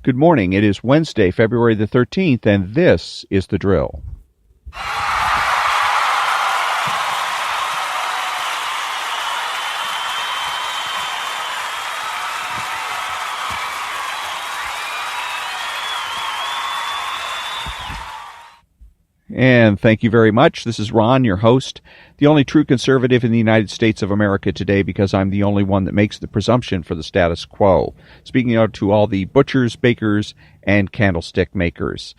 Good morning. It is Wednesday, February the 13th, and this is The Drill. And thank you very much. This is Ron, your host, the only true conservative in the United States of America today, because I'm the only one that makes the presumption for the status quo. Speaking out to all the butchers, bakers, and candlestick makers.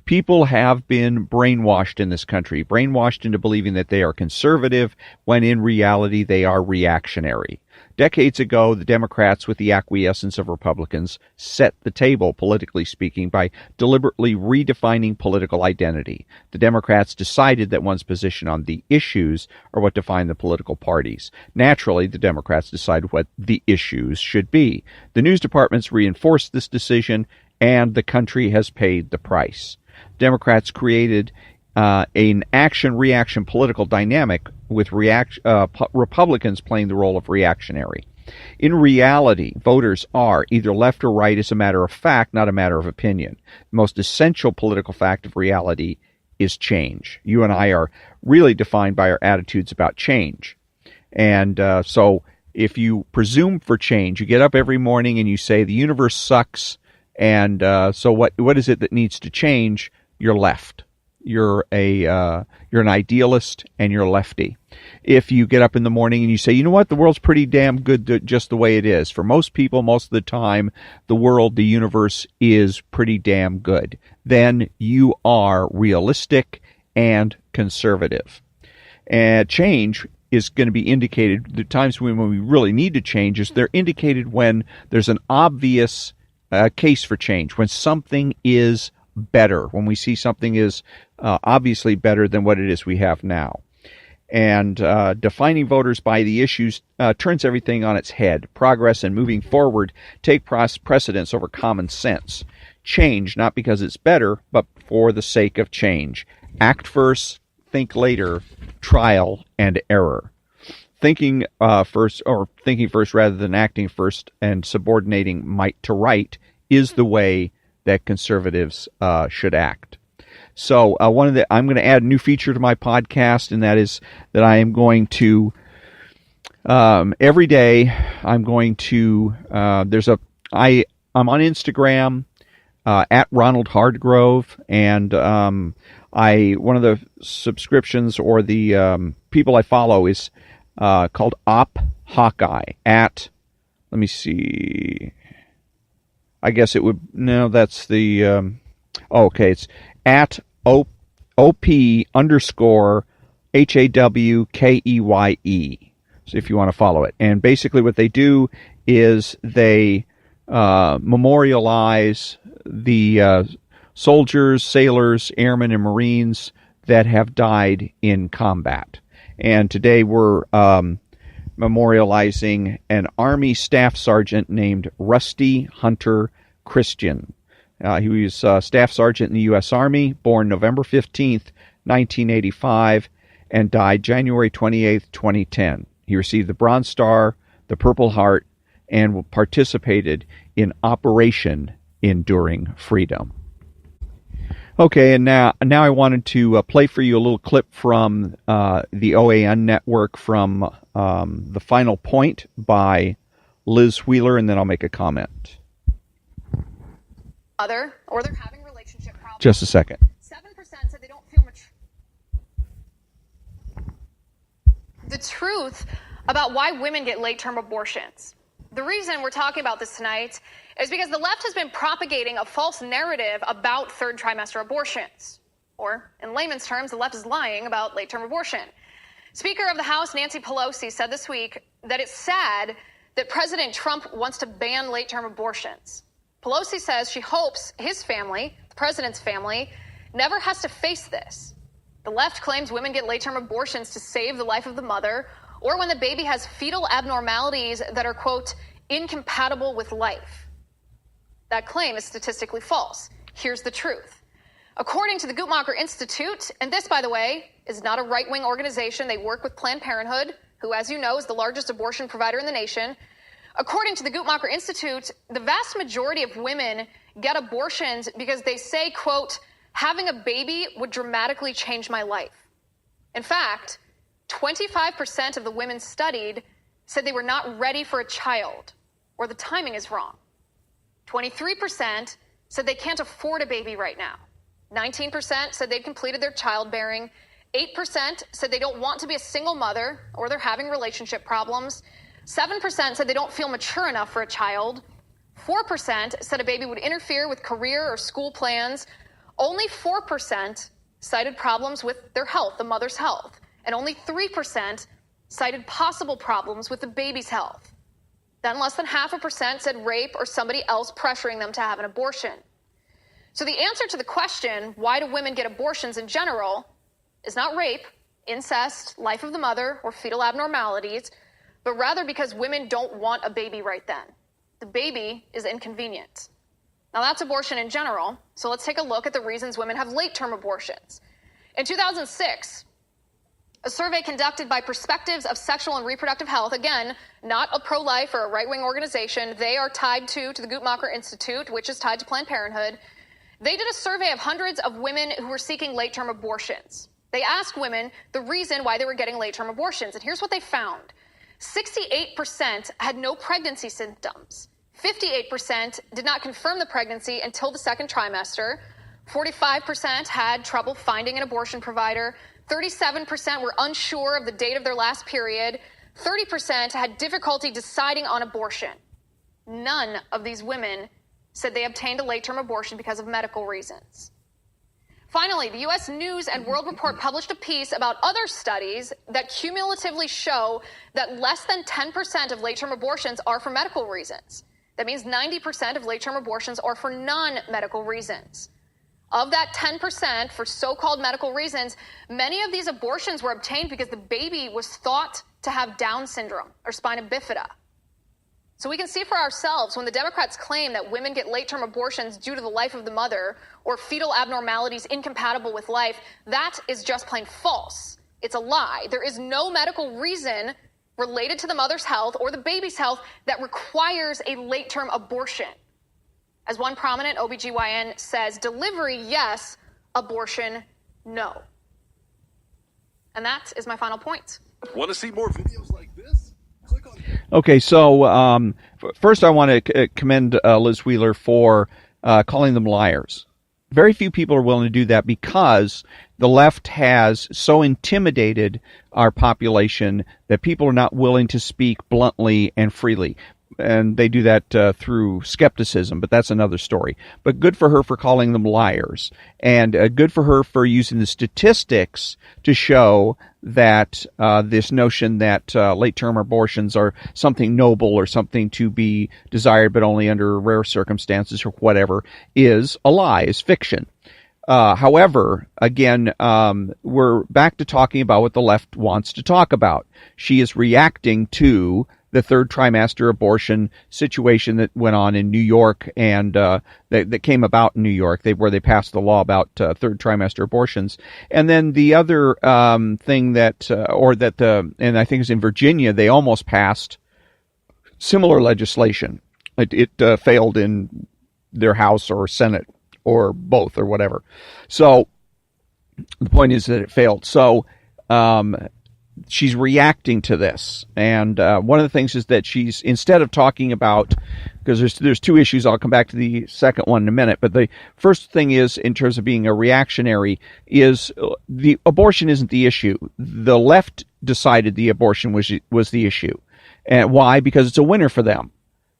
People have been brainwashed in this country, brainwashed into believing that they are conservative when in reality they are reactionary. Decades ago, the Democrats, with the acquiescence of Republicans, set the table, politically speaking, by deliberately redefining political identity. The Democrats decided that one's position on the issues are what define the political parties. Naturally, the Democrats decide what the issues should be. The news departments reinforced this decision, and the country has paid the price. Democrats created an action-reaction political dynamic with Republicans playing the role of reactionary. In reality, voters are either left or right as a matter of fact, not a matter of opinion. The most essential political fact of reality is change. You and I are really defined by our attitudes about change. And so if you presume for change, you get up every morning and you say, the universe sucks, and so what is it that needs to change? You're left. You're an idealist and you're lefty. If you get up in the morning and you say, you know what, the world's pretty damn good just the way it is. For most people, most of the time, the world, the universe is pretty damn good. Then you are realistic and conservative. And change is going to be indicated, the times when we really need to change is they're indicated when there's an obvious case for change, when something is better, when we see something is obviously better than what it is we have now. And defining voters by the issues turns everything on its head. Progress and moving forward take precedence over common sense. Change, not because it's better, but for the sake of change. Act first, think later, trial and error. Thinking first rather than acting first and subordinating might to right is the way that conservatives should act. So I'm going to add a new feature to my podcast, and that is that I am going to every day I'm going to I'm on Instagram at Ronald Hardgrove, and one of the subscriptions or the people I follow is called Op Hawkeye at, let me see, I guess it would, no, that's the, it's at OP_HAWKEYE. So if you want to follow it. And basically what they do is they memorialize the soldiers, sailors, airmen, and Marines that have died in combat. And today we're memorializing an Army Staff Sergeant named Rusty Hunter Christian. He was Staff Sergeant in the U.S. Army, born November 15th, 1985, and died January 28th, 2010. He received the Bronze Star, the Purple Heart, and participated in Operation Enduring Freedom. Okay, and now I wanted to play for you a little clip from the OAN network from The Final Point by Liz Wheeler, and then I'll make a comment. Or they're having relationship problems. Just a second. 7% said they don't feel much. The truth about why women get late-term abortions. The reason we're talking about this tonight is because the left has been propagating a false narrative about third trimester abortions. Or, in layman's terms, the left is lying about late-term abortion. Speaker of the House Nancy Pelosi said this week that it's sad that President Trump wants to ban late-term abortions. Pelosi says she hopes his family, the president's family, never has to face this. The left claims women get late-term abortions to save the life of the mother, or when the baby has fetal abnormalities that are, quote, incompatible with life. That claim is statistically false. Here's the truth. According to the Guttmacher Institute, and this, by the way, is not a right-wing organization. They work with Planned Parenthood, who, as you know, is the largest abortion provider in the nation. According to the Guttmacher Institute, the vast majority of women get abortions because they say, quote, having a baby would dramatically change my life. In fact, 25% of the women studied said they were not ready for a child, or the timing is wrong. 23% said they can't afford a baby right now. 19% said they'd completed their childbearing. 8% said they don't want to be a single mother, or they're having relationship problems. 7% said they don't feel mature enough for a child. 4% said a baby would interfere with career or school plans. Only 4% cited problems with their health, the mother's health. And only 3% cited possible problems with the baby's health. Then less than 0.5% said rape or somebody else pressuring them to have an abortion. So the answer to the question, why do women get abortions in general, is not rape, incest, life of the mother, or fetal abnormalities, but rather because women don't want a baby right then. The baby is inconvenient. Now that's abortion in general, so let's take a look at the reasons women have late-term abortions. In 2006, a survey conducted by Perspectives of Sexual and Reproductive Health, again, not a pro-life or a right-wing organization, they are tied to the Guttmacher Institute, which is tied to Planned Parenthood. They did a survey of hundreds of women who were seeking late-term abortions. They asked women the reason why they were getting late-term abortions, and here's what they found. 68% had no pregnancy symptoms. 58% did not confirm the pregnancy until the second trimester. 45% had trouble finding an abortion provider. 37% were unsure of the date of their last period. 30% had difficulty deciding on abortion. None of these women said they obtained a late-term abortion because of medical reasons. Finally, the U.S. News and World Report published a piece about other studies that cumulatively show that less than 10% of late-term abortions are for medical reasons. That means 90% of late-term abortions are for non-medical reasons. Of that 10% for so-called medical reasons, many of these abortions were obtained because the baby was thought to have Down syndrome or spina bifida. So we can see for ourselves when the Democrats claim that women get late-term abortions due to the life of the mother or fetal abnormalities incompatible with life, that is just plain false. It's a lie. There is no medical reason related to the mother's health or the baby's health that requires a late-term abortion. As one prominent OBGYN says, delivery, yes, abortion, no. And that is my final point. Want to see more videos like this? Click on here. Okay, so first I want to commend Liz Wheeler for calling them liars. Very few people are willing to do that because the left has so intimidated our population that people are not willing to speak bluntly and freely. And they do that through skepticism, but that's another story. But good for her for calling them liars. And good for her for using the statistics to show that this notion that late-term abortions are something noble or something to be desired but only under rare circumstances or whatever is a lie, is fiction. However, again, we're back to talking about what the left wants to talk about. She is reacting to the third trimester abortion situation that went on in New York and that came about in New York, where they passed the law about third trimester abortions. And then the other thing that, and I think it's in Virginia, they almost passed similar legislation. It failed in their House or Senate or both or whatever. So the point is that it failed. So she's reacting to this, and one of the things is that she's, instead of talking about, because there's two issues, I'll come back to the second one in a minute, but the first thing is, in terms of being a reactionary, is the abortion isn't the issue. The left decided the abortion was the issue. And why? Because it's a winner for them.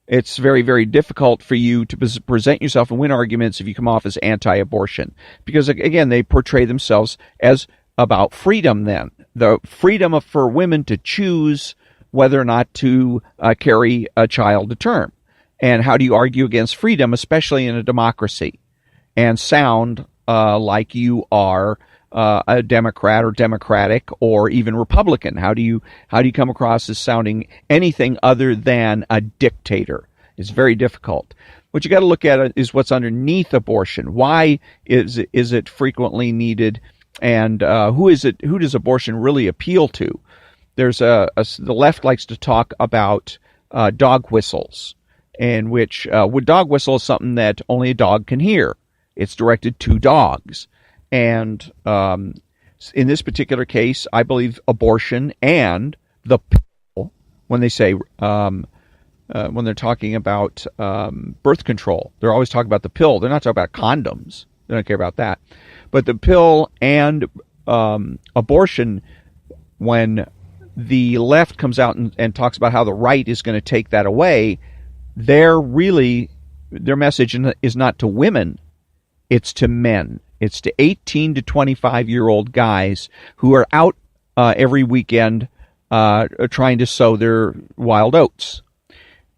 It's very, very difficult for you to present yourself and win arguments if you come off as anti-abortion. Because, again, they portray themselves as about freedom then. The freedom for women to choose whether or not to carry a child to term. And how do you argue against freedom, especially in a democracy, and sound like you are a Democrat or Democratic or even Republican? How do you come across as sounding anything other than a dictator? It's very difficult. What you got to look at is what's underneath abortion. Why is it frequently needed? And who does abortion really appeal to? There's the left likes to talk about dog whistles, in which dog whistle is something that only a dog can hear. It's directed to dogs. And in this particular case, I believe abortion and the pill, when they say, when they're talking about birth control, they're always talking about the pill. They're not talking about condoms. They don't care about that. But the pill and abortion, when the left comes out and talks about how the right is going to take that away, their message is not to women, it's to men. It's to 18 to 25-year-old guys who are out every weekend trying to sow their wild oats.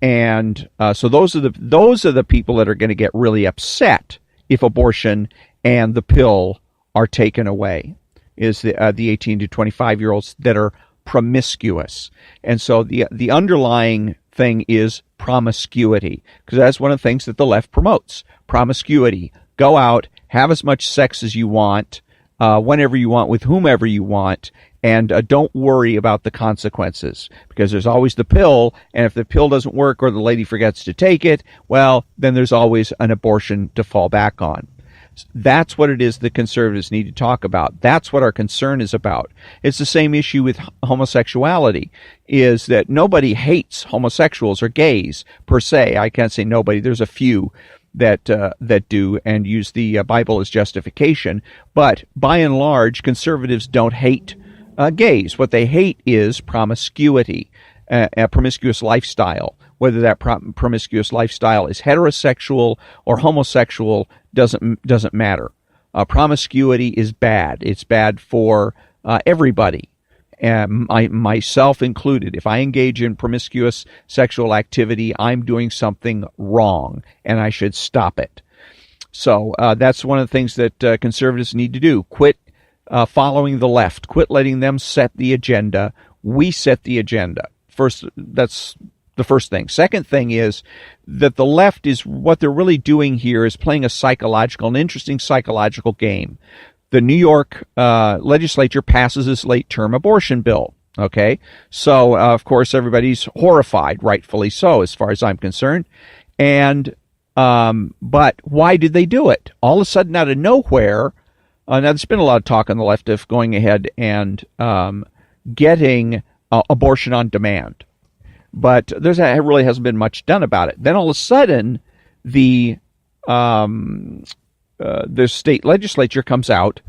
And so those are the people that are going to get really upset if abortion and the pill are taken away, is the 18 to 25-year-olds that are promiscuous. And so the underlying thing is promiscuity, because that's one of the things that the left promotes. Promiscuity. Go out, have as much sex as you want, whenever you want, with whomever you want, and don't worry about the consequences, because there's always the pill, and if the pill doesn't work or the lady forgets to take it, well, then there's always an abortion to fall back on. That's what it is that conservatives need to talk about. That's what our concern is about. It's the same issue with homosexuality, is that nobody hates homosexuals or gays per se. I can't say nobody. There's a few that do and use the Bible as justification. But by and large, conservatives don't hate gays. What they hate is promiscuity, a promiscuous lifestyle. Whether that promiscuous lifestyle is heterosexual or homosexual doesn't matter. Promiscuity is bad. It's bad for everybody, myself included. If I engage in promiscuous sexual activity, I'm doing something wrong, and I should stop it. So that's one of the things that conservatives need to do. Quit following the left. Quit letting them set the agenda. We set the agenda. First, that's the first thing. Second thing is that the left is, what they're really doing here is playing an interesting psychological game. The New York legislature passes this late-term abortion bill. Okay, so of course everybody's horrified, rightfully so, as far as I'm concerned. And but why did they do it? All of a sudden, out of nowhere, now there's been a lot of talk on the left of going ahead and getting abortion on demand, but there really hasn't been much done about it. Then all of a sudden, the state legislature comes out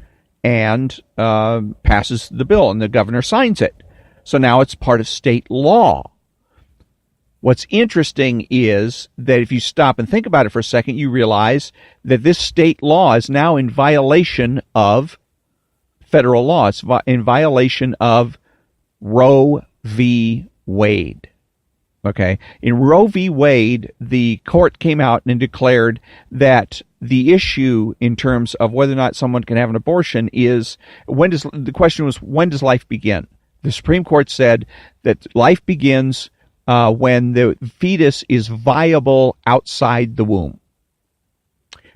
and passes the bill, and the governor signs it. So now it's part of state law. What's interesting is that if you stop and think about it for a second, you realize that this state law is now in violation of federal law. It's in violation of Roe v. Wade. Okay. In Roe v. Wade, the court came out and declared that the issue in terms of whether or not someone can have an abortion is, when does life begin? The Supreme Court said that life begins when the fetus is viable outside the womb.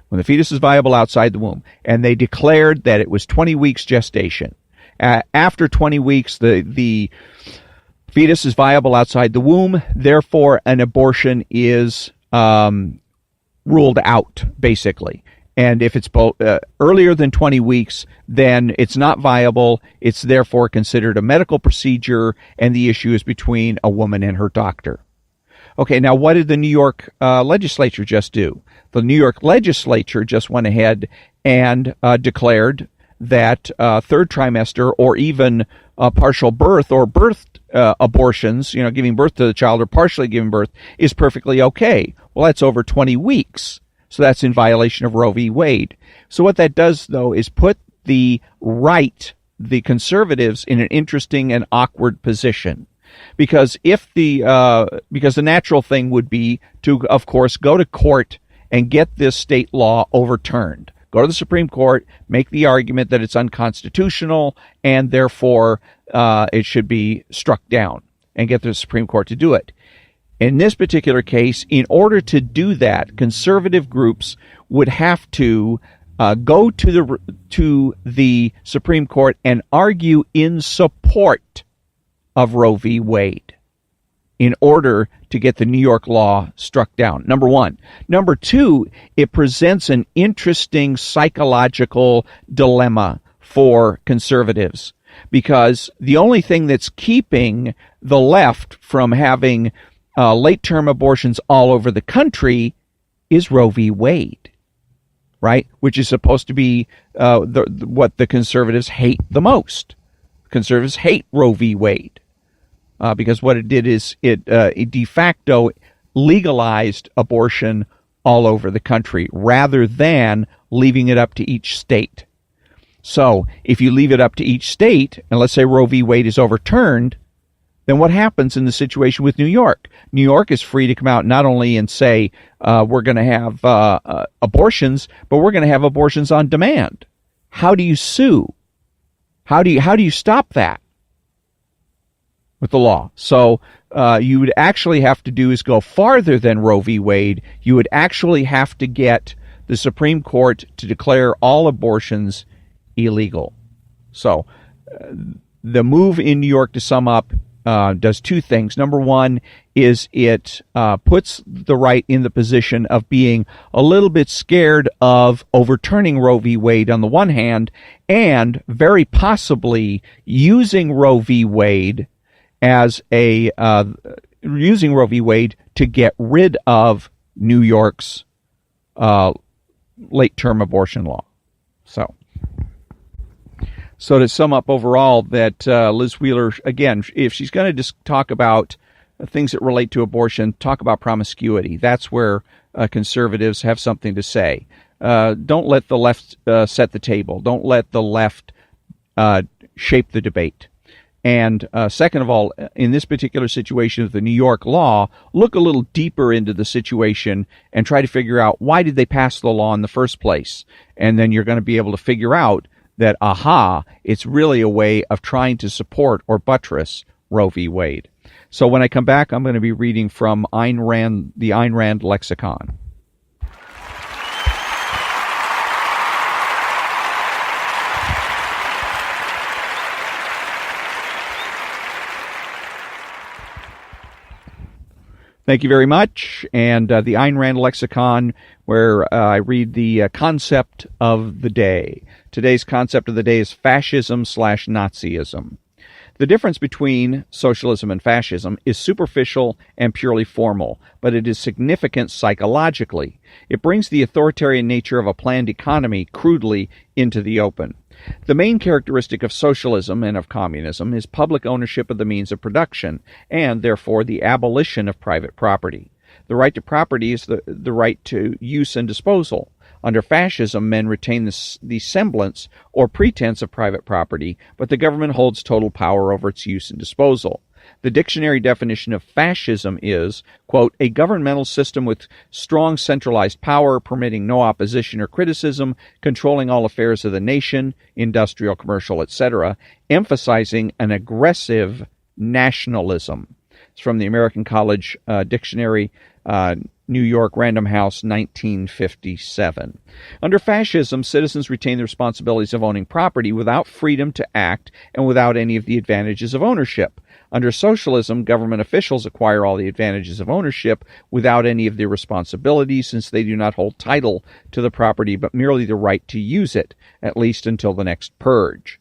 When the fetus is viable outside the womb. And they declared that it was 20 weeks gestation. After 20 weeks, the fetus is viable outside the womb. Therefore, an abortion is ruled out, basically. And if it's earlier than 20 weeks, then it's not viable. It's therefore considered a medical procedure, and the issue is between a woman and her doctor. Okay, now what did the New York legislature just do? The New York legislature just went ahead and declared that third trimester or even partial birth or birth abortions, giving birth to the child or partially giving birth, is perfectly okay. Well, that's over 20 weeks. So that's in violation of Roe v. Wade. So what that does, though, is put the right, the conservatives, in an interesting and awkward position. Because because the natural thing would be to, of course, go to court and get this state law overturned. Go to the Supreme Court, make the argument that it's unconstitutional, and therefore it should be struck down, and get the Supreme Court to do it. In this particular case, in order to do that, conservative groups would have to go to the Supreme Court and argue in support of Roe v. Wade. in order to get the New York law struck down. Number one. Number two, it presents an interesting psychological dilemma for conservatives, because the only thing that's keeping the left from having late-term abortions all over the country is Roe v. Wade, right? Which is supposed to be what the conservatives hate the most. Conservatives hate Roe v. Wade because what it did is it de facto legalized abortion all over the country rather than leaving it up to each state. So if you leave it up to each state, and let's say Roe v. Wade is overturned, then what happens in the situation with New York? New York is free to come out not only and say we're going to have abortions, but we're going to have abortions on demand. How do you sue? How do you stop that with the law? So you would actually have to do is go farther than Roe v. Wade. You would actually have to get the Supreme Court to declare all abortions illegal. So the move in New York, to sum up, does two things. Number one is it puts the right in the position of being a little bit scared of overturning Roe v. Wade on the one hand, and very possibly using Roe v. Wade as using Roe v. Wade to get rid of New York's late-term abortion law. So to sum up overall, that Liz Wheeler, again, if she's going to just talk about things that relate to abortion, talk about promiscuity. That's where conservatives have something to say. Don't let the left set the table. Don't let the left shape the debate. And second of all, in this particular situation of the New York law, look a little deeper into the situation and try to figure out why did they pass the law in the first place. And then you're going to be able to figure out that, it's really a way of trying to support or buttress Roe v. Wade. So when I come back, I'm going to be reading from Ayn Rand, the Ayn Rand lexicon. Thank you very much. And the Ayn Rand lexicon, where I read the concept of the day. Today's concept of the day is fascism/Nazism. The difference between socialism and fascism is superficial and purely formal, but it is significant psychologically. It brings the authoritarian nature of a planned economy crudely into the open. The main characteristic of socialism and of communism is public ownership of the means of production, and therefore the abolition of private property. The right to property is the right to use and disposal. Under fascism, men retain the semblance or pretense of private property, but the government holds total power over its use and disposal. The dictionary definition of fascism is, quote, a governmental system with strong centralized power, permitting no opposition or criticism, controlling all affairs of the nation, industrial, commercial, etc., emphasizing an aggressive nationalism. It's from the American College Dictionary, New York, Random House, 1957. Under fascism, citizens retain the responsibilities of owning property without freedom to act and without any of the advantages of ownership. Under socialism, government officials acquire all the advantages of ownership without any of their responsibilities, since they do not hold title to the property but merely the right to use it, at least until the next purge.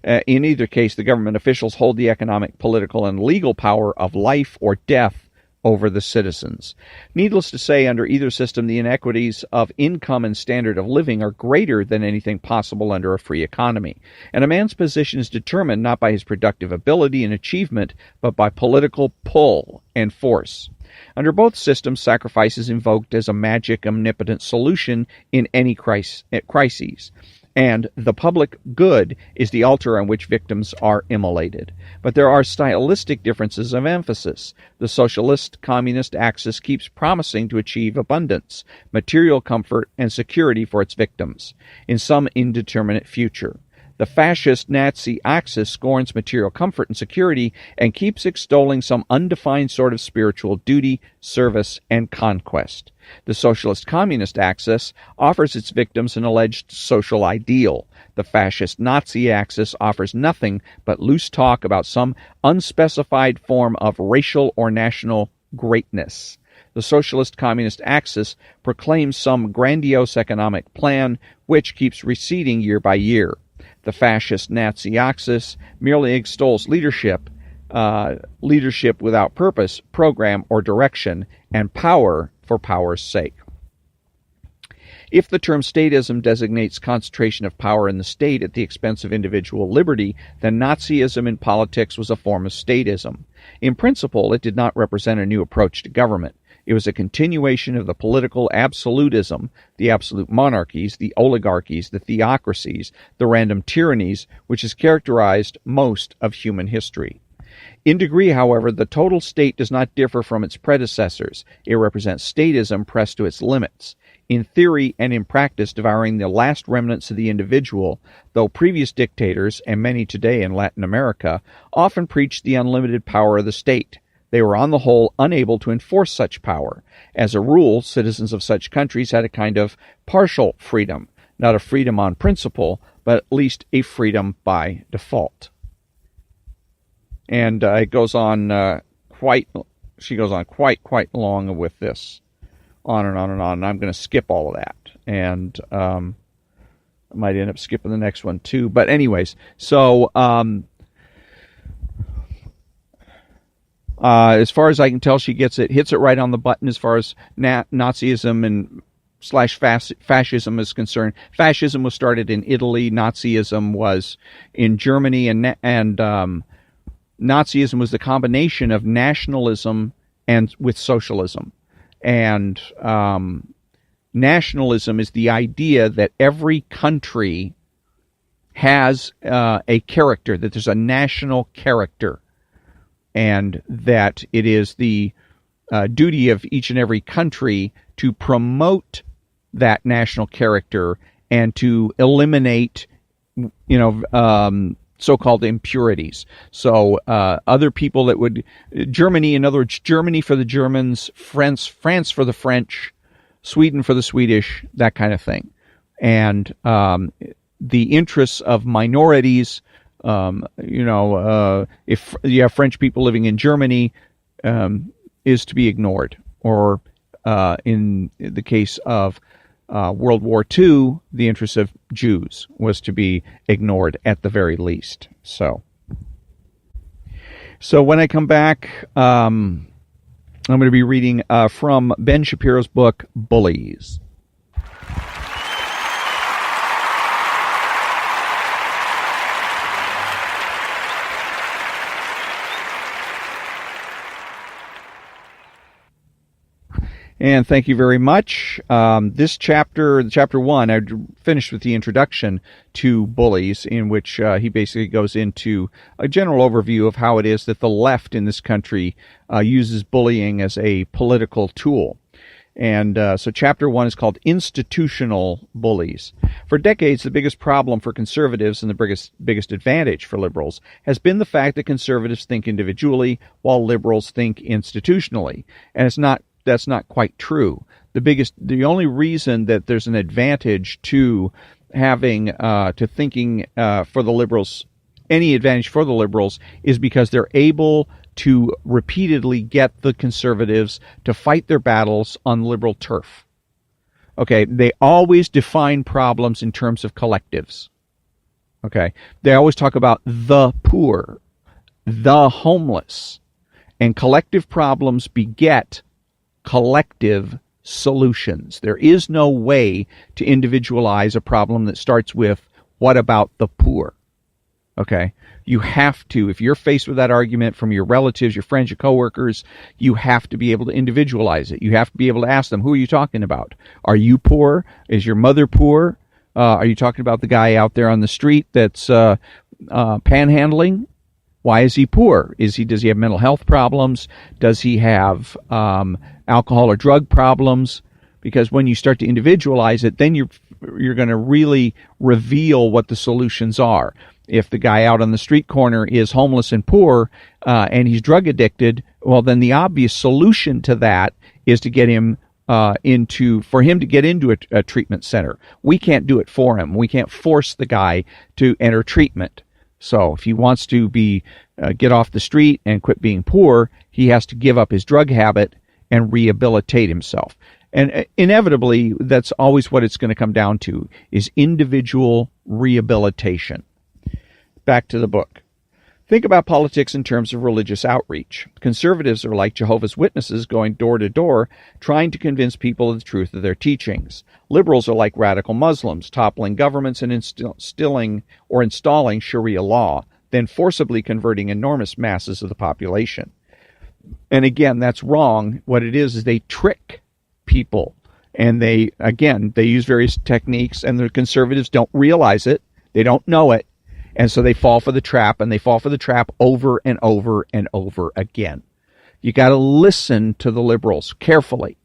In either case, the government officials hold the economic, political, and legal power of life or death over the citizens. Needless to say, under either system, the inequities of income and standard of living are greater than anything possible under a free economy. And a man's position is determined not by his productive ability and achievement, but by political pull and force. Under both systems, sacrifice is invoked as a magic, omnipotent solution in any crises. And the public good is the altar on which victims are immolated. But there are stylistic differences of emphasis. The socialist-communist axis keeps promising to achieve abundance, material comfort, and security for its victims in some indeterminate future. The fascist Nazi axis scorns material comfort and security and keeps extolling some undefined sort of spiritual duty, service, and conquest. The socialist communist axis offers its victims an alleged social ideal. The fascist Nazi axis offers nothing but loose talk about some unspecified form of racial or national greatness. The socialist communist axis proclaims some grandiose economic plan which keeps receding year by year. The fascist Nazi axis merely extols leadership without purpose, program, or direction, and power for power's sake. If the term statism designates concentration of power in the state at the expense of individual liberty, then Nazism in politics was a form of statism. In principle, it did not represent a new approach to government. It was a continuation of the political absolutism, the absolute monarchies, the oligarchies, the theocracies, the random tyrannies, which has characterized most of human history. In degree, however, the total state does not differ from its predecessors. It represents statism pressed to its limits. In theory and in practice, devouring the last remnants of the individual, though previous dictators, and many today in Latin America, often preached the unlimited power of the state. They were on the whole unable to enforce such power. As a rule, citizens of such countries had a kind of partial freedom, not a freedom on principle, but at least a freedom by default. And it goes on quite long with this, on and on and on. And I'm going to skip all of that, and I might end up skipping the next one too. But anyways, so as far as I can tell, she hits it right on the button as far as Nazism and / fascism is concerned. Fascism was started in Italy. Nazism was in Germany, and Nazism was the combination of nationalism and with socialism. And nationalism is the idea that every country has a character, that there's a national character, and that it is the duty of each and every country to promote that national character and to eliminate, so-called impurities. So other people that would, Germany, in other words, Germany for the Germans, France for the French, Sweden for the Swedish, that kind of thing. And the interests of minorities, if you have French people living in Germany, is to be ignored. Or in the case of World War II, the interests of Jews was to be ignored at the very least. So when I come back, I'm going to be reading from Ben Shapiro's book, Bullies. And thank you very much. This chapter 1, I finished with the introduction to Bullies, in which he basically goes into a general overview of how it is that the left in this country uses bullying as a political tool. And so chapter 1 is called Institutional Bullies. For decades, the biggest problem for conservatives and the biggest advantage for liberals has been the fact that conservatives think individually while liberals think institutionally. And that's not quite true. The only reason that there's an advantage to having to thinking for the liberals, any advantage for the liberals, is because they're able to repeatedly get the conservatives to fight their battles on liberal turf. Okay, they always define problems in terms of collectives. Okay, they always talk about the poor, the homeless, and collective problems beget collective solutions. There is no way to individualize a problem that starts with, what about the poor? Okay? You have to, if you're faced with that argument from your relatives, your friends, your coworkers, you have to be able to individualize it. You have to be able to ask them, who are you talking about? Are you poor? Is your mother poor? Are you talking about the guy out there on the street that's panhandling? Why is he poor? Does he have mental health problems? Does he have alcohol or drug problems? Because when you start to individualize it, then really reveal what the solutions are. If the guy out on the street corner is homeless and poor and he's drug addicted, well, then the obvious solution to that is to get him for him to get into a treatment center. We can't do it for him. We can't force the guy to enter treatment. So if he wants to get off the street and quit being poor, he has to give up his drug habit and rehabilitate himself. And inevitably, that's always what it's going to come down to, is individual rehabilitation. Back to the book. Think about politics in terms of religious outreach. Conservatives are like Jehovah's Witnesses going door to door, trying to convince people of the truth of their teachings. Liberals are like radical Muslims, toppling governments and installing Sharia law, then forcibly converting enormous masses of the population. And again, that's wrong. What it is they trick people. And they use various techniques, and the conservatives don't realize it. They don't know it. And so they fall for the trap, and they fall for the trap over and over and over again. You got to listen to the liberals carefully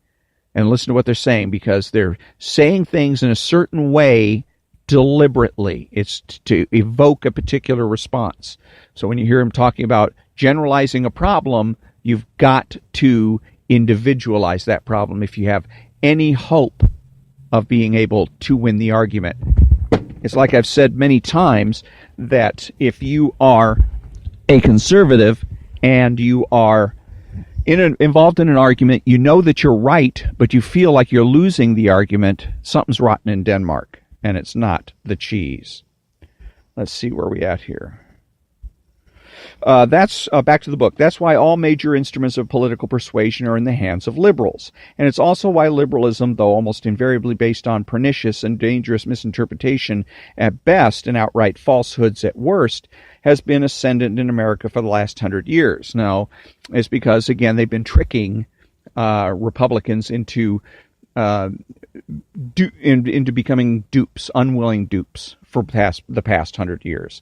and listen to what they're saying, because they're saying things in a certain way deliberately. It's to evoke a particular response. So when you hear them talking about generalizing a problem, you've got to individualize that problem if you have any hope of being able to win the argument. It's like I've said many times, that if you are a conservative and you are involved in an argument, you know that you're right, but you feel like you're losing the argument, something's rotten in Denmark, and it's not the cheese. Let's see where we're at here. That's back to the book. That's why all major instruments of political persuasion are in the hands of liberals. And it's also why liberalism, though almost invariably based on pernicious and dangerous misinterpretation at best and outright falsehoods at worst, has been ascendant in America for the last 100 years. Now, it's because, again, they've been tricking Republicans into becoming dupes, unwilling dupes for the past 100 years.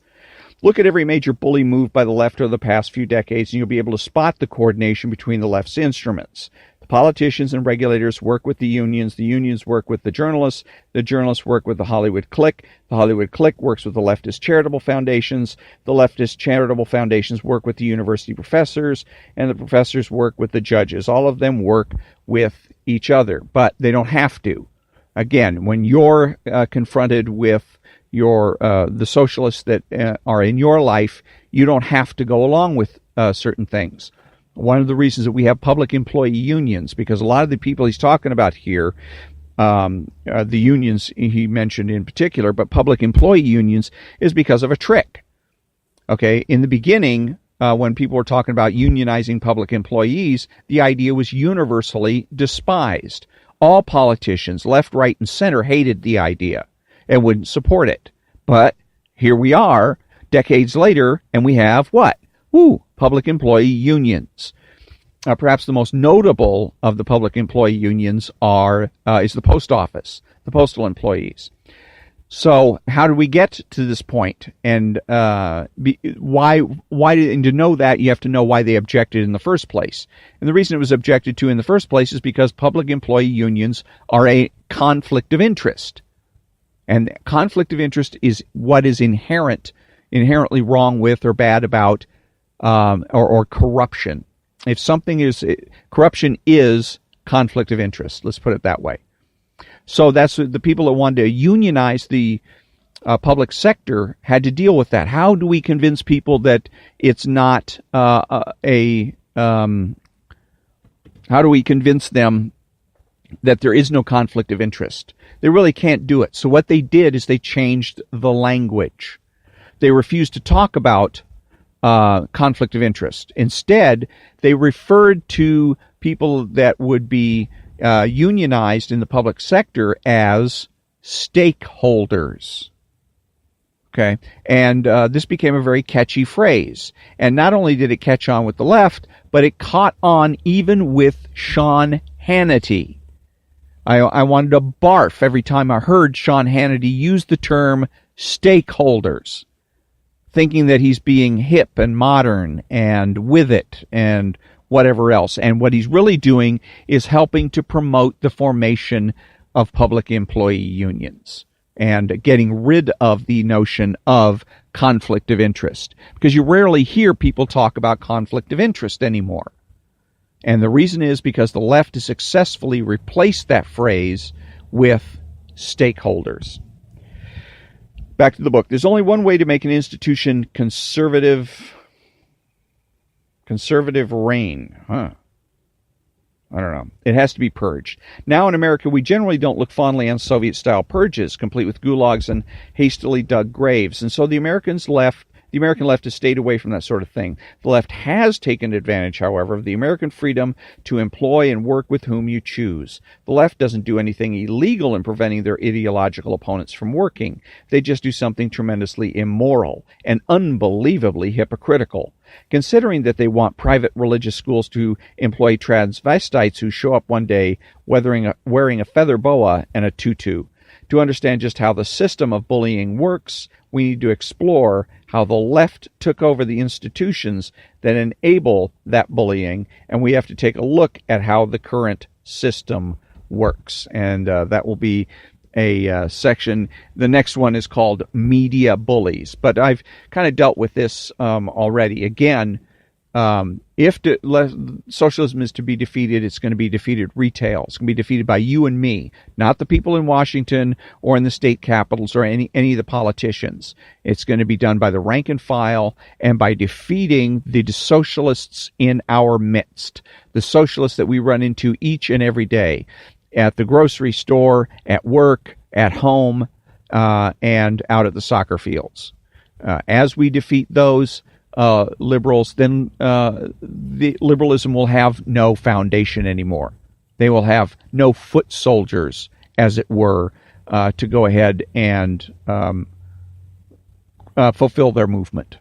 Look at every major bully move by the left over the past few decades, and you'll be able to spot the coordination between the left's instruments. The politicians and regulators work with the unions work with the journalists work with the Hollywood clique works with the leftist charitable foundations, the leftist charitable foundations work with the university professors, and the professors work with the judges. All of them work with each other, but they don't have to. Again, when you're confronted with the socialists that are in your life, you don't have to go along with certain things. One of the reasons that we have public employee unions, because a lot of the people he's talking about here, the unions he mentioned in particular, but public employee unions, is because of a trick. Okay, in the beginning, when people were talking about unionizing public employees, the idea was universally despised. All politicians, left, right, and center, hated the idea and wouldn't support it. But here we are, decades later, and we have what? Public employee unions. Perhaps the most notable of the public employee unions is the post office, the postal employees. So how do we get to this point? And why? And to know that, you have to know why they objected in the first place. And the reason it was objected to in the first place is because public employee unions are a conflict of interest. And conflict of interest is what is inherently wrong with or bad about or corruption. If something is corruption is conflict of interest. Let's put it that way. So that's the people that wanted to unionize the public sector had to deal with that. How do we convince people that it's not how do we convince them that there is no conflict of interest? They really can't do it. So what they did is they changed the language. They refused to talk about conflict of interest. Instead, they referred to people that would be unionized in the public sector as stakeholders. Okay, and this became a very catchy phrase. And not only did it catch on with the left, but it caught on even with Sean Hannity. I wanted to barf every time I heard Sean Hannity use the term stakeholders, thinking that he's being hip and modern and with it and whatever else. And what he's really doing is helping to promote the formation of public employee unions and getting rid of the notion of conflict of interest, because you rarely hear people talk about conflict of interest anymore. And the reason is because the left has successfully replaced that phrase with stakeholders. Back to the book. There's only one way to make an institution conservative reign. I don't know. It has to be purged. Now in America, we generally don't look fondly on Soviet-style purges, complete with gulags and hastily dug graves. And so the American left has stayed away from that sort of thing. The left has taken advantage, however, of the American freedom to employ and work with whom you choose. The left doesn't do anything illegal in preventing their ideological opponents from working. They just do something tremendously immoral and unbelievably hypocritical. Considering that they want private religious schools to employ transvestites who show up one day wearing a feather boa and a tutu. To understand just how the system of bullying works, we need to explore how the left took over the institutions that enable that bullying, and we have to take a look at how the current system works. And that will be a section. The next one is called Media Bullies, but I've kind of dealt with this already. Again, if socialism is to be defeated, it's going to be defeated retail. It's going to be defeated by you and me, not the people in Washington or in the state capitals or any of the politicians. It's going to be done by the rank and file and by defeating the socialists in our midst, the socialists that we run into each and every day at the grocery store, at work, at home, and out at the soccer fields. As we defeat those liberals, then the liberalism will have no foundation anymore. They will have no foot soldiers, as it were, to go ahead and fulfill their movement.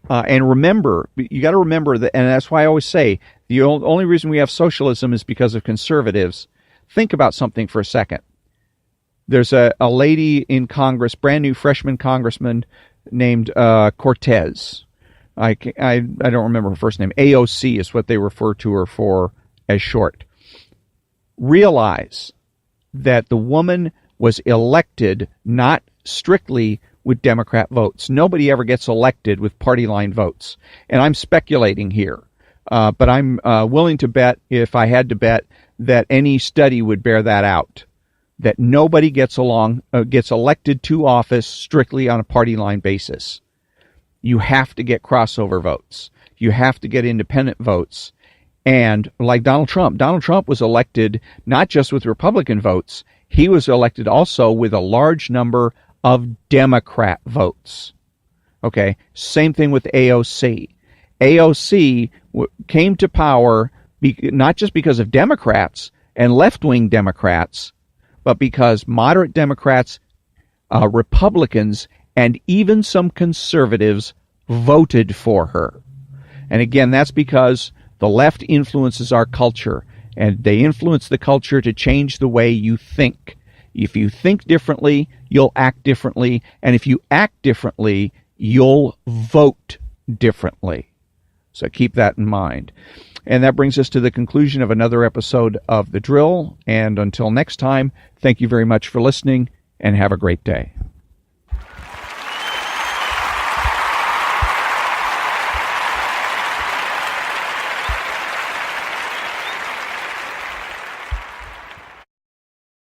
And remember, you got to remember that, and that's why I always say the only reason we have socialism is because of conservatives. Think about something for a second. There's a lady in Congress, brand new freshman congressman named Cortez. I don't remember her first name. AOC is what they refer to her for as short. Realize that the woman was elected not strictly with Democrat votes. Nobody ever gets elected with party line votes. And I'm speculating here, but I'm willing to bet, if I had to bet, that any study would bear that out, that nobody gets elected to office strictly on a party line basis. You have to get crossover votes. You have to get independent votes. And like Donald Trump was elected not just with Republican votes, he was elected also with a large number of Democrat votes. Okay, same thing with AOC. AOC came to power not just because of Democrats and left-wing Democrats, but because moderate Democrats, Republicans, and even some conservatives voted for her. And again, that's because the left influences our culture, and they influence the culture to change the way you think. If you think differently, you'll act differently, and if you act differently, you'll vote differently. So keep that in mind. And that brings us to the conclusion of another episode of The Drill. And until next time, thank you very much for listening, and have a great day.